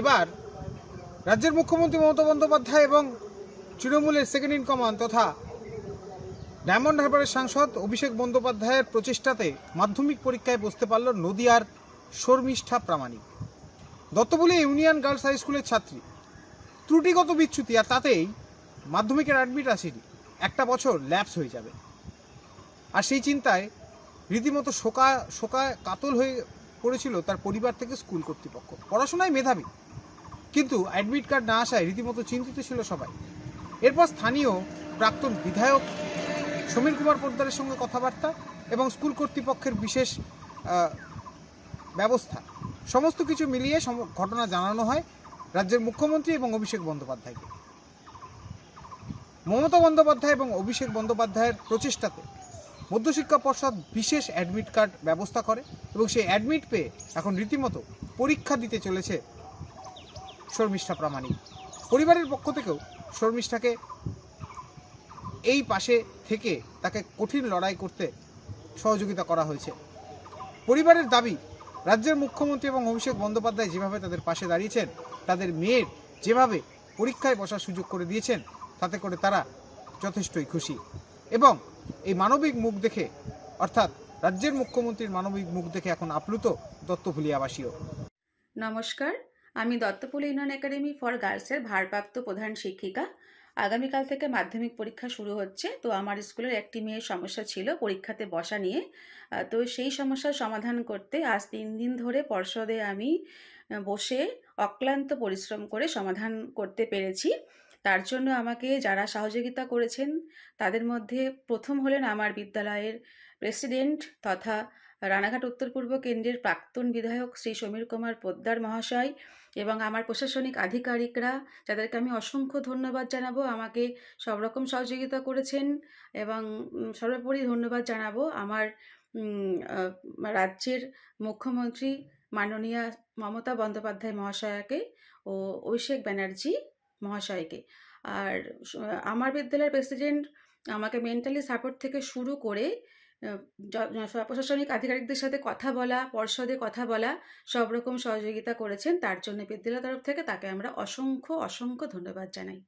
এবার রাজ্যের মুখ্যমন্ত্রী মমতা বন্দ্যোপাধ্যায় এবং তৃণমূলের সেকেন্ড ইন কমান্ড তথা ডায়মন্ড হারবারের সাংসদ অভিষেক বন্দ্যোপাধ্যায়ের প্রচেষ্টাতে মাধ্যমিক পরীক্ষায় বসতে পারল নদিয়ার শর্মিষ্ঠা প্রামাণিক। দত্তপুলি ইউনিয়ন গার্লস হাই স্কুলের ছাত্রী, ত্রুটিগত বিচ্যুতি, আর তাতেই মাধ্যমিকের অ্যাডমিট আসেনি, একটা বছর ল্যাপস হয়ে যাবে। আর সেই চিন্তায় রীতিমতো শোকায় কাতল হয়ে পড়েছিল তার পরিবার থেকে স্কুল কর্তৃপক্ষ। পড়াশোনায় মেধাবী, কিন্তু অ্যাডমিট কার্ড না আসায় রীতিমতো চিন্তিত ছিল সবাই। এরপর স্থানীয় প্রাক্তন বিধায়ক সমীর কুমার পোদ্দারের সঙ্গে কথাবার্তা এবং স্কুল কর্তৃপক্ষের বিশেষ ব্যবস্থা, সমস্ত কিছু মিলিয়ে ঘটনা জানানো হয় রাজ্যের মুখ্যমন্ত্রী এবং অভিষেক বন্দ্যোপাধ্যায়কে। মমতা বন্দ্যোপাধ্যায় এবং অভিষেক বন্দ্যোপাধ্যায়ের প্রচেষ্টাতে মধ্যশিক্ষা পর্ষদ বিশেষ অ্যাডমিট কার্ড ব্যবস্থা করে এবং সেই অ্যাডমিট পেয়ে এখন রীতিমতো পরীক্ষা দিতে চলেছে শর্মিষ্ঠা প্রামাণিক। পরিবারের পক্ষ থেকেও শর্মিষ্ঠাকে এই পাশে থেকে তাকে কঠিন লড়াই করতে সহযোগিতা করা হয়েছে। পরিবারের দাবি, রাজ্যের মুখ্যমন্ত্রী এবং অভিষেক বন্দ্যোপাধ্যায় যেভাবে তাদের পাশে দাঁড়িয়েছেন, তাদের মেয়ের যেভাবে পরীক্ষায় বসার সুযোগ করে দিয়েছেন, তাতে করে তারা যথেষ্টই খুশি। এবং এই মানবিক মুখ দেখে, অর্থাৎ রাজ্যের মুখ্যমন্ত্রীর মানবিক মুখ দেখে এখন আপ্লুত দত্তফুলিয়াবাসীও। নমস্কার, আমি দত্তপুলি ইউনিয়ন একাডেমি ফর গার্লসের ভারপ্রাপ্ত প্রধান শিক্ষিকা। আগামীকাল থেকে মাধ্যমিক পরীক্ষা শুরু হচ্ছে। তো আমার স্কুলের একটি মেয়ের সমস্যা ছিল পরীক্ষাতে বসা নিয়ে। তো সেই সমস্যার সমাধান করতে আজ 3 দিন ধরে পর্ষদে আমি বসে অক্লান্ত পরিশ্রম করে সমাধান করতে পেরেছি। তার জন্য আমাকে যারা সহযোগিতা করেছেন তাদের মধ্যে প্রথম হলেন আমার বিদ্যালয়ের প্রেসিডেন্ট তথা রানাঘাট উত্তর পূর্ব কেন্দ্রের প্রাক্তন বিধায়ক শ্রী সমীর কুমার পোদ্দার মহাশয় এবং আমার প্রশাসনিক আধিকারিকরা, যাদেরকে আমি অসংখ্য ধন্যবাদ জানাবো। আমাকে সব রকম সহযোগিতা করেছেন। এবং সর্বোপরি ধন্যবাদ জানাবো আমার রাজ্যের মুখ্যমন্ত্রী মাননীয়া মমতা বন্দ্যোপাধ্যায় মহাশয়াকে ও অভিষেক ব্যানার্জি মহাশয়কে। আর আমার বিদ্যালয়ের প্রেসিডেন্ট আমাকে মেন্টালি সাপোর্ট থেকে শুরু করে প্রশাসনিক আধিকারিকদের সাথে কথা বলা, পর্ষদে কথা বলা, সব রকম সহযোগিতা করেছেন। তার জন্য বিদ্যালয়ের তরফ থেকে তাকে আমরা অসংখ্য ধন্যবাদ জানাই।